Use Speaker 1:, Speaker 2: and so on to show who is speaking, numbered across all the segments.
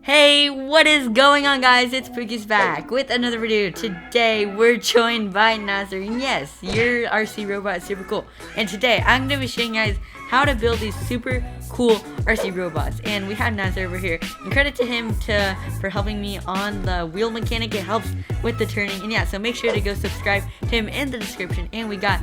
Speaker 1: Hey, what is going on, guys? It's Pookie's back with another video. Today we're joined by Nazar, and yes, your RC robot is super cool. And today I'm going to be showing you guys how to build these super cool RC robots. And we have Nazar over here, and credit to him for helping me on the wheel mechanic. It helps with the turning, and yeah, so make sure to go subscribe to him in the description. And we got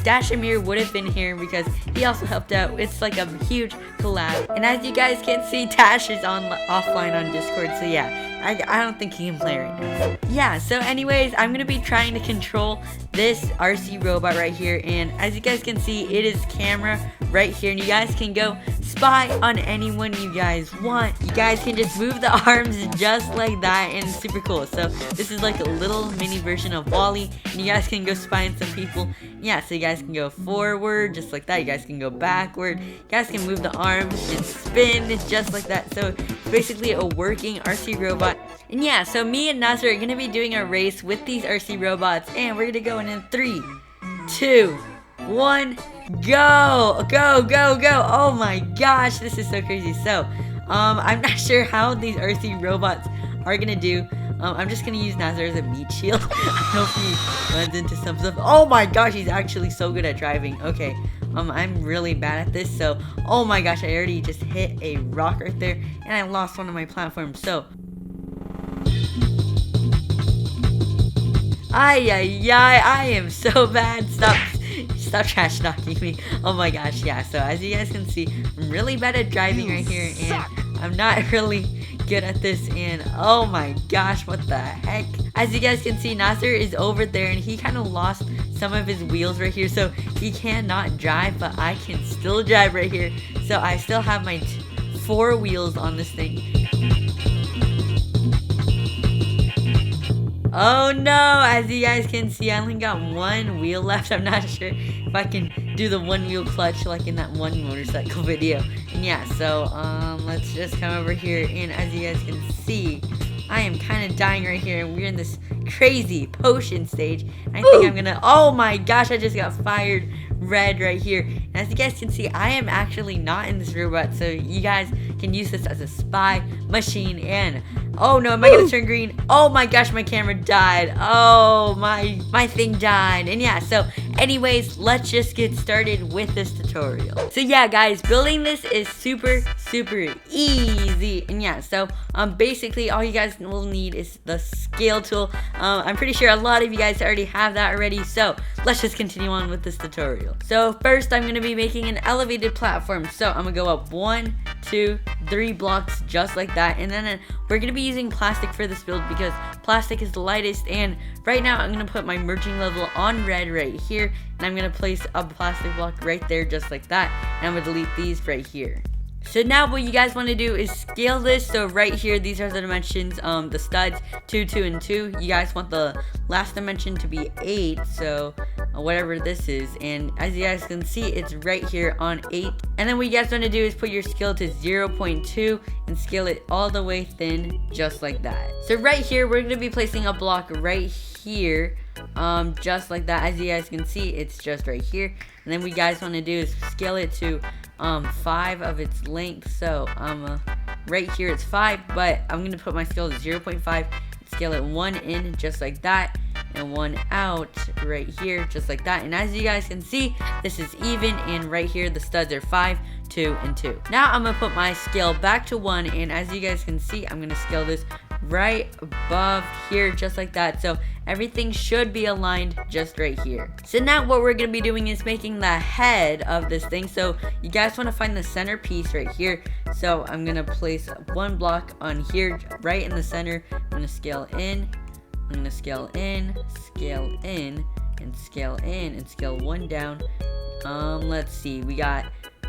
Speaker 1: Dash Amir would have been here because he also helped out. It's like a huge collab, and as you guys can see, Dash is offline on Discord, so yeah, I don't think he can play right now. Yeah, so anyways, I'm gonna be trying to control this RC robot right here, and as you guys can see, it is camera right here, and you guys can go spy on anyone you guys want. You guys can just move the arms just like that, and it's super cool. So this is like a little mini version of Wally, and you guys can go spy on some people. Yeah, so you guys can go forward just like that. You guys can go backward. You guys can move the arms and spin just like that. So it's basically a working RC robot. And yeah, so me and Nazar are gonna be doing a race with these RC robots, and we're gonna go in 3, 2, 1, go, go, go, go. Oh my gosh, this is so crazy. So I'm not sure how these RC robots are gonna do. I'm just gonna use Nazar as a meat shield. I hope he runs into some stuff. Oh my gosh, he's actually so good at driving. Okay, I'm really bad at this. So, oh my gosh, I already just hit a rock right there, and I lost one of my platforms. So, I am so bad. Stop trash talking me. Oh my gosh, yeah. So as you guys can see, I'm really bad at driving right here, and I'm not really good at this, and oh my gosh, what the heck. As you guys can see, Nazar is over there, and he kind of lost some of his wheels right here, so he cannot drive, but I can still drive right here. So I still have my 4 wheels on this thing. Oh no, as you guys can see, I only got 1 wheel left. I'm not sure if I can do the 1 wheel clutch like in that one motorcycle video. And yeah, so let's just come over here, and as you guys can see, I am kind of dying right here, and we're in this crazy potion stage. I think I'm gonna, oh my gosh, I just got fired red right here. And as you guys can see, I am actually not in this robot, so you guys can use this as a spy machine. And oh no, am I gonna turn green? Oh my gosh, my camera died. Oh, my thing died. And yeah, so anyways, let's just get started with this tutorial. So yeah, guys, building this is super easy. And yeah, so basically all you guys will need is the scale tool. I'm pretty sure a lot of you guys already have that already, so let's just continue on with this tutorial. So first, I'm gonna be making an elevated platform. So I'm gonna go up 1, 2, 3 blocks just like that, and then we're gonna be using plastic for this build because plastic is the lightest. And right now I'm gonna put my merging level on red right here, and I'm gonna place a plastic block right there just like that, and I'm gonna delete these right here. So now what you guys want to do is scale this. So right here, these are the dimensions, the studs 2, 2, and 2. You guys want the last dimension to be 8, so whatever this is. And as you guys can see, it's right here on 8. And then what you guys want to do is put your scale to 0.2 and scale it all the way thin, just like that. So right here, we're going to be placing a block right here, just like that. As you guys can see, it's just right here. And then what you guys want to do is scale it to 5 of its length. So right here it's 5, but I'm gonna put my scale to 0.5, scale it 1 in just like that, and 1 out right here just like that. And as you guys can see, this is even, and right here the studs are 5, 2, and 2. Now I'm gonna put my scale back to 1, and as you guys can see, I'm gonna scale this right above here just like that, so everything should be aligned just right here. So now what we're gonna be doing is making the head of this thing. So you guys want to find the center piece right here. So I'm gonna place 1 block on here right in the center. I'm gonna scale in, I'm gonna scale in, scale in, and scale in, and scale 1 down. Let's see, we got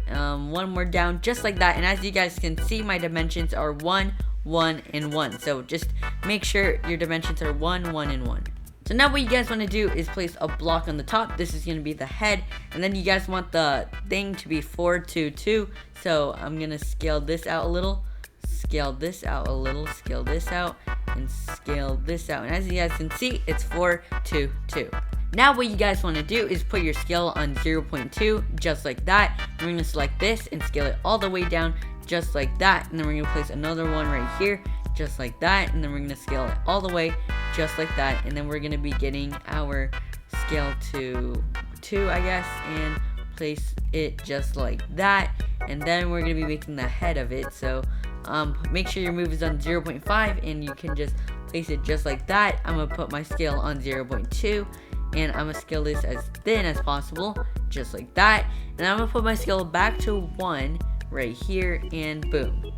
Speaker 1: 1 more down just like that. And as you guys can see, my dimensions are 1, 1, and 1. So just make sure your dimensions are 1, 1, and 1. So now what you guys want to do is place a block on the top. This is going to be the head, and then you guys want the thing to be 4, 2, 2. So I'm going to scale this out a little, scale this out a little, scale this out, and scale this out. And as you guys can see, it's 4, 2, 2. Now what you guys want to do is put your scale on 0.2 just like that. We're going to select this and scale it all the way down just like that, and then we're gonna place another one right here, just like that, and then we're gonna scale it all the way, just like that, and then we're gonna be getting our scale to 2, I guess, and place it just like that, and then we're gonna be making the head of it. So make sure your move is on 0.5, and you can just place it just like that. I'm gonna put my scale on 0.2, and I'm gonna scale this as thin as possible, just like that, and I'm gonna put my scale back to 1 right here, and boom.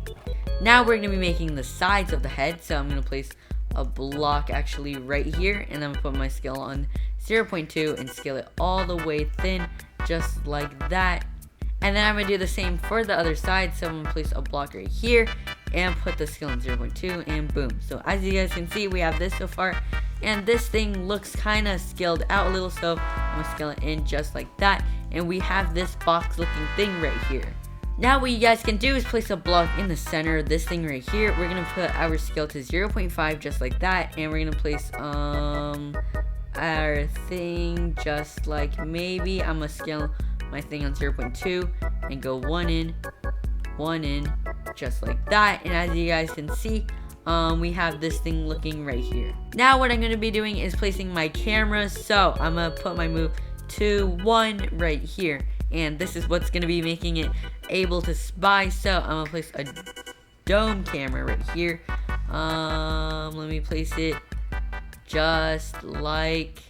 Speaker 1: Now we're gonna be making the sides of the head, so I'm gonna place a block actually right here, and I'm gonna put my scale on 0.2 and scale it all the way thin, just like that. And then I'm gonna do the same for the other side, so I'm gonna place a block right here and put the scale on 0.2, and boom. So as you guys can see, we have this so far, and this thing looks kind of scaled out a little, so I'm gonna scale it in just like that, and we have this box looking thing right here. Now what you guys can do is place a block in the center of this thing right here. We're gonna put our scale to 0.5 just like that, and we're gonna place our thing just like, maybe I'm gonna scale my thing on 0.2 and go 1 in, just like that. And as you guys can see, we have this thing looking right here. Now what I'm gonna be doing is placing my camera, so I'm gonna put my move to 1 right here, and this is what's gonna be making it able to spy. So I'm gonna place a dome camera right here. Let me place it just like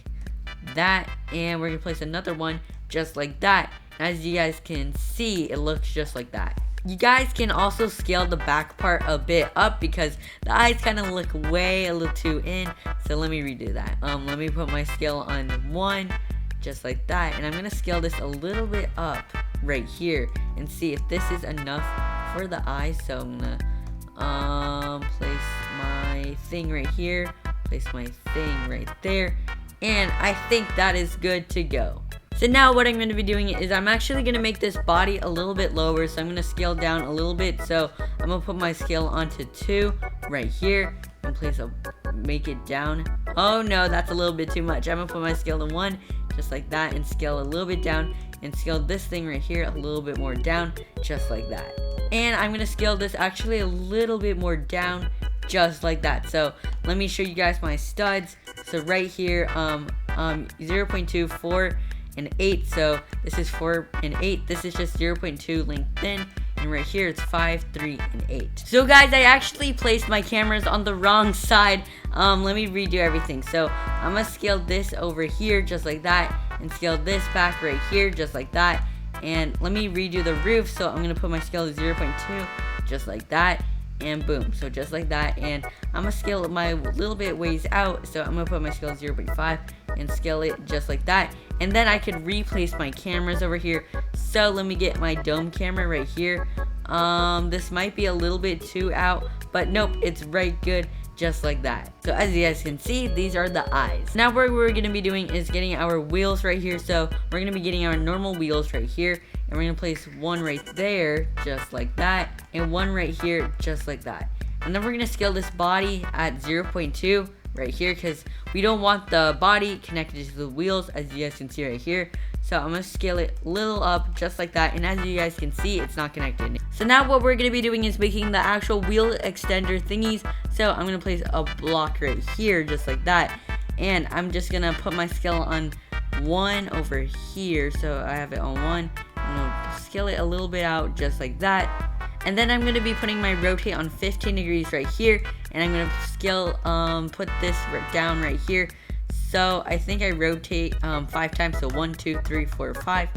Speaker 1: that, and we're gonna place another one just like that. As you guys can see, it looks just like that. You guys can also scale the back part a bit up because the eyes kind of look way a little too in. So let me redo that. Let me put my scale on 1 just like that, and I'm gonna scale this a little bit up right here and see if this is enough for the eyes. So I'm gonna place my thing right here, place my thing right there, and I think that is good to go. So now what I'm going to be doing is I'm actually going to make this body a little bit lower, so I'm going to scale down a little bit. So I'm going to put my scale onto 2 right here and make it down. Oh no, that's a little bit too much. I'm going to put my scale to 1 just like that and scale a little bit down and scale this thing right here a little bit more down just like that. And I'm going to scale this actually a little bit more down just like that. So let me show you guys my studs. So right here, 0.2, 4, and 8. So this is 4 and 8. This is just 0.2 length thin, and right here it's 5, 3, and 8. So guys, I actually placed my cameras on the wrong side. Let me redo everything. So I'm gonna scale this over here just like that, and scale this back right here just like that, and let me redo the roof. So I'm gonna put my scale to 0.2 just like that, and boom. So just like that, and I'm gonna scale my little bit ways out. So I'm gonna put my scale to 0.5 and scale it just like that, and then I could replace my cameras over here. So let me get my dome camera right here. This might be a little bit too out, but nope, it's right good just like that. So as you guys can see, these are the eyes. Now what we're gonna be doing is getting our wheels right here. So we're gonna be getting our normal wheels right here, and we're gonna place 1 right there just like that, and 1 right here just like that. And then we're gonna scale this body at 0.2 right here, because we don't want the body connected to the wheels, as you guys can see right here. So I'm gonna scale it a little up just like that, and as you guys can see, it's not connected. So now what we're gonna be doing is making the actual wheel extender thingies. So I'm gonna place a block right here just like that, and I'm just gonna put my scale on 1 over here. So I have it on 1. I'm gonna scale it a little bit out just like that, and then I'm going to be putting my rotate on 15 degrees right here, and I'm going to scale, put this down right here. So I think I rotate 5 times, so 1, 2, 3, 4, 5,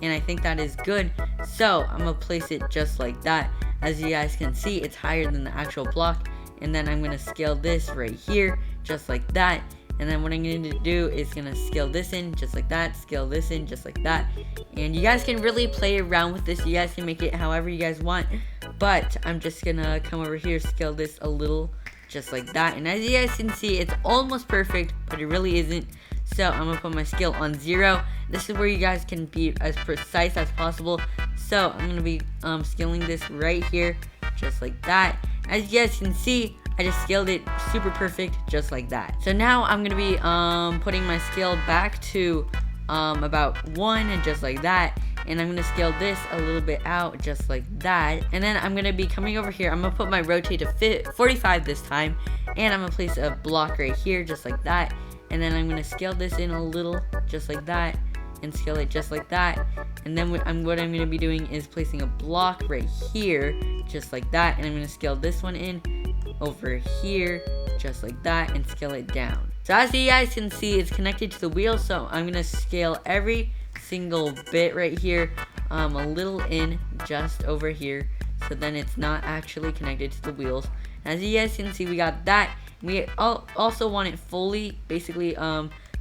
Speaker 1: and I think that is good. So I'm going to place it just like that. As you guys can see, it's higher than the actual block, and then I'm going to scale this right here just like that. And then what I'm going to do is going to scale this in just like that, scale this in just like that. And you guys can really play around with this. You guys can make it however you guys want. But I'm just going to come over here, scale this a little just like that. And as you guys can see, it's almost perfect, but it really isn't. So I'm going to put my scale on 0. This is where you guys can be as precise as possible. So I'm going to be scaling this right here just like that. As you guys can see, I just scaled it super perfect just like that. So now I'm going to be putting my scale back to about 1 and just like that. and I'm gonna scale this a little bit out just like that. And then I'm gonna be coming over here. I'm gonna put my rotate to 45 this time, and I'm gonna place a block right here just like that. And then I'm gonna scale this in a little just like that, and scale it just like that. And then what I'm gonna be doing is placing a block right here just like that, and I'm gonna scale this one in over here just like that and scale it down. So as you guys can see, it's connected to the wheel, so I'm gonna scale every single bit right here a little in just over here, so then it's not actually connected to the wheels. As you guys can see, we got that. We also want it fully basically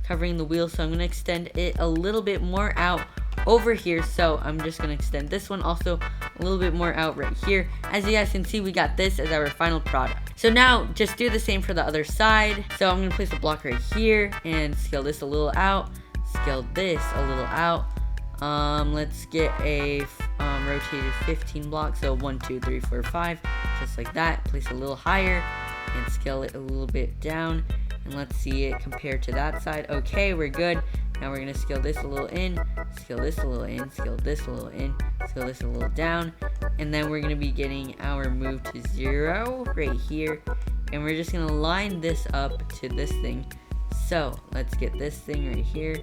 Speaker 1: covering the wheel, so I'm gonna extend it a little bit more out over here. So I'm just gonna extend this one also a little bit more out right here. As you guys can see, we got this as our final product. So now just do the same for the other side. So I'm gonna place a block right here and scale this a little out, scale this a little out. Let's get a rotated 15 block, so 1 2 3 4 5, just like that. Place a little higher and scale it a little bit down, and let's see it compared to that side. Okay, we're good. Now we're gonna scale this a little in, scale this a little in, scale this a little in, scale this a little down, and then we're gonna be getting our move to 0 right here, and we're just gonna line this up to this thing. So let's get this thing right here,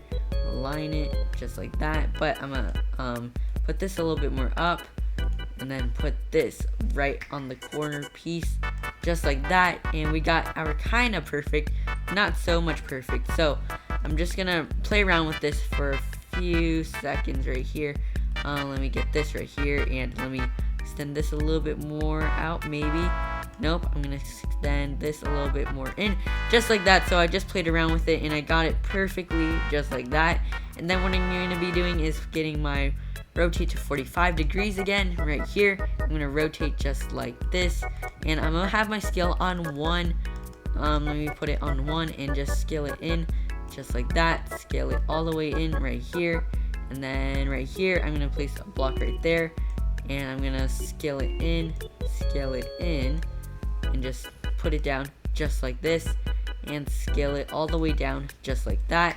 Speaker 1: align it just like that, but I'm gonna put this a little bit more up, and then put this right on the corner piece just like that, and we got our kind of perfect, not so much perfect. So I'm just gonna play around with this for a few seconds right here. Let me get this right here, and let me extend this a little bit more out, maybe. Nope, I'm gonna extend this a little bit more in, just like that. So I just played around with it and I got it perfectly just like that. And then what I'm gonna be doing is getting my rotate to 45 degrees again right here. I'm gonna rotate just like this, and I'm gonna have my scale on 1. Let me put it on 1 and just scale it in just like that. Scale it all the way in right here, and then right here I'm gonna place a block right there, and I'm gonna scale it in, and just put it down just like this, and scale it all the way down just like that.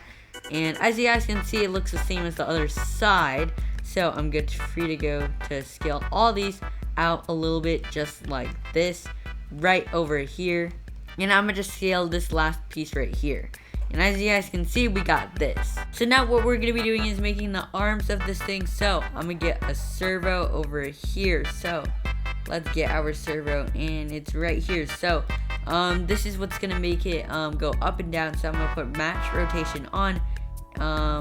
Speaker 1: And as you guys can see, it looks the same as the other side. So I'm good, free to go to scale all these out a little bit just like this right over here. And I'm gonna just scale this last piece right here. And as you guys can see, we got this. So now what we're gonna be doing is making the arms of this thing. So I'm gonna get a servo over here. So let's get our servo, and it's right here. So this is what's gonna make it go up and down. So I'm gonna put match rotation on.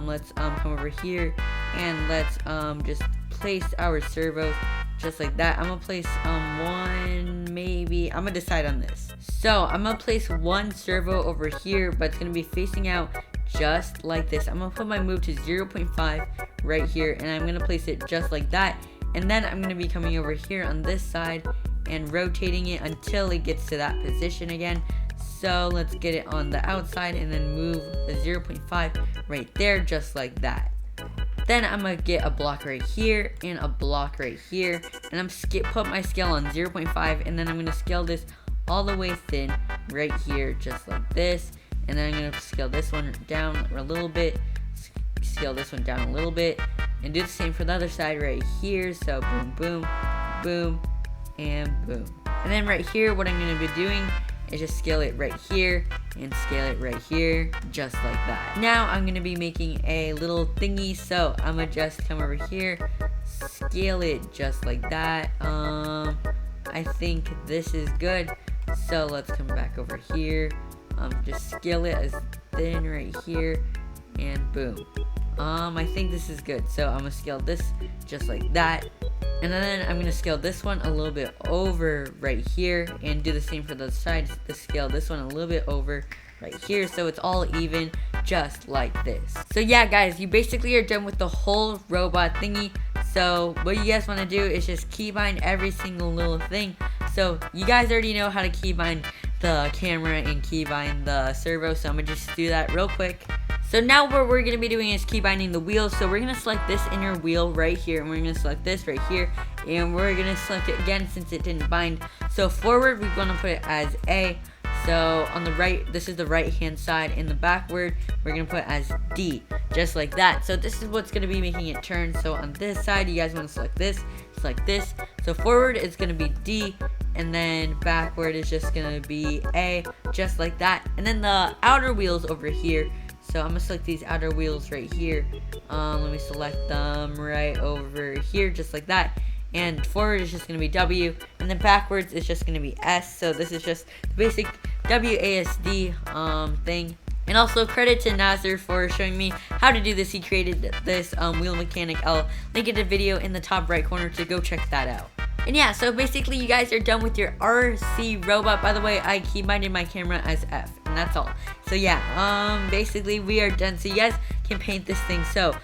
Speaker 1: Let's come over here, and let's just place our servos just like that. I'm gonna place one, maybe I'm gonna decide on this. So I'm gonna place one servo over here, but it's gonna be facing out just like this. I'm gonna put my move to 0.5 right here, and I'm gonna place it just like that. And then I'm gonna be coming over here on this side and rotating it until it gets to that position again. So let's get it on the outside and then move the 0.5 right there just like that. Then I'm gonna get a block right here and a block right here, and I'm put my scale on 0.5, and then I'm gonna scale this all the way thin right here just like this. And then I'm gonna scale this one down a little bit, scale this one down a little bit, and do the same for the other side right here. So boom, boom, boom, and boom. And then right here, what I'm gonna be doing is just scale it right here and scale it right here just like that. Now I'm gonna be making a little thingy, so I'm gonna just come over here, scale it just like that. I think this is good, so let's come back over here, just scale it as thin right here, and boom. I think this is good, so I'm gonna scale this just like that. And then I'm gonna scale this one a little bit over right here, and do the same for the sides. To scale this one a little bit over right here, so it's all even, just like this. So yeah, guys, you basically are done with the whole robot thingy. So what you guys want to do is just keybind every single little thing. So you guys already know how to keybind the camera and keybind the servo, so I'm gonna just do that real quick. So now what we're going to be doing is keybinding the wheels. So we're going to select this inner wheel right here, and we're going to select this right here, and we're going to select it again since it didn't bind. So forward, we're going to put it as A, So on the right, this is the right hand side, and the backward we're gonna put as D, just like that. So this is what's gonna be making it turn. So on this side, you guys want to select this, select this. So forward is gonna be D, and then backward is just gonna be A, just like that. And then the outer wheels over here. So I'm gonna select these outer wheels right here. Let me select them right over here, just like that. And forward is just going to be W, and then backwards is just going to be S. So this is just the basic WASD thing. And also credit to Nasser for showing me how to do this. He created this wheel mechanic. I'll link it a video in the top right corner to go check that out. And yeah, so basically you guys are done with your RC robot. By the way, I keybinded my camera as F, and that's all. So yeah, basically we are done. So you guys can paint this thing. So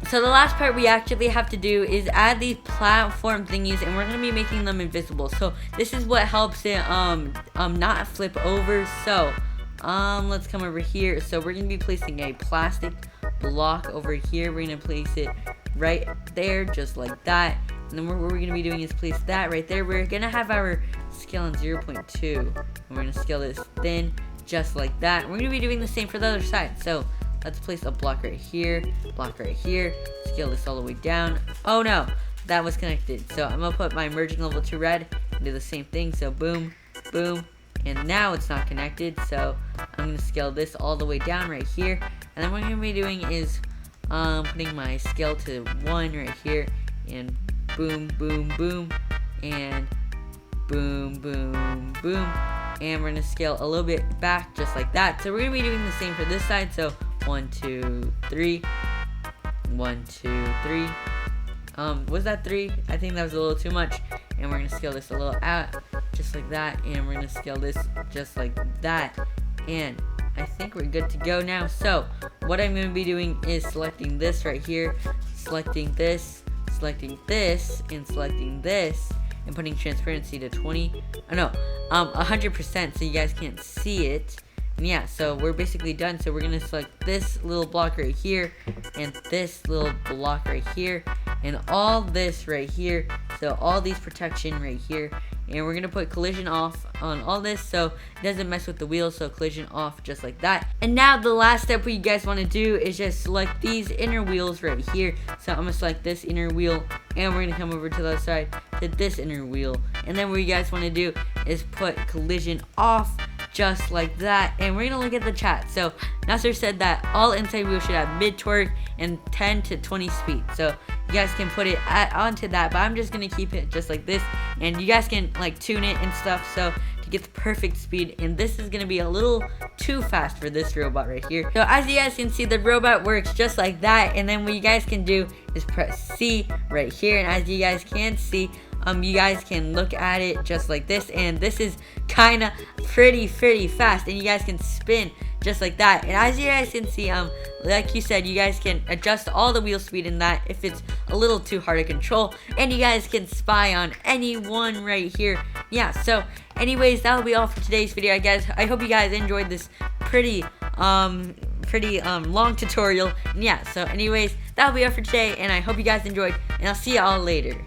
Speaker 1: So the last part we actually have to do is add these platform thingies, and we're gonna be making them invisible. So this is what helps it not flip over. So let's come over here. So we're gonna be placing a plastic block over here. We're gonna place it right there, just like that. And then what we're gonna be doing is place that right there. We're gonna have our scale on 0.2, and we're gonna scale this thin, just like that. We're gonna be doing the same for the other side. So let's place a block right here, scale this all the way down. Oh no, that was connected. So I'm gonna put my merging level to red and do the same thing. So boom, boom, and now it's not connected. So I'm gonna scale this all the way down right here. And then what I'm gonna be doing is putting my scale to 1 right here, and boom, boom, boom, and boom, boom, boom. And we're gonna scale a little bit back, just like that. So we're gonna be doing the same for this side. So 1, 2, 3, 1, 2, 3. Was that 3? I think that was a little too much. And we're gonna scale this a little out, just like that. And we're gonna scale this just like that. And I think we're good to go now. So what I'm gonna be doing is selecting this right here, selecting this, selecting this, and selecting this, and putting transparency to 20. Oh no, 100%, so you guys can't see it. And yeah, so we're basically done. So we're gonna select this little block right here, and this little block right here, and all this right here. So all these protection right here, and we're gonna put collision off on all this so it doesn't mess with the wheels. So collision off, just like that. And now the last step what you guys want to do is just select these inner wheels right here. So I'm gonna select this inner wheel, and we're gonna come over to the other side to this inner wheel. And then what you guys want to do is put collision off, just like that. And we're gonna look at the chat. So Nasser said that all inside wheels should have mid torque and 10 to 20 speed. So you guys can put it onto that, but I'm just gonna keep it just like this, and you guys can like tune it and stuff so to get the perfect speed. And this is gonna be a little too fast for this robot right here. So as you guys can see, the robot works just like that. And then what you guys can do is press C right here, and as you guys can see, you guys can look at it just like this, and this is kind of pretty fast, and you guys can spin just like that. And as you guys can see, like you said, you guys can adjust all the wheel speed in that if it's a little too hard to control, and you guys can spy on anyone right here. Yeah, so anyways, that'll be all for today's video, guys. I hope you guys enjoyed this pretty long tutorial. And yeah, so anyways, that'll be all for today, and I hope you guys enjoyed, and I'll see y'all later.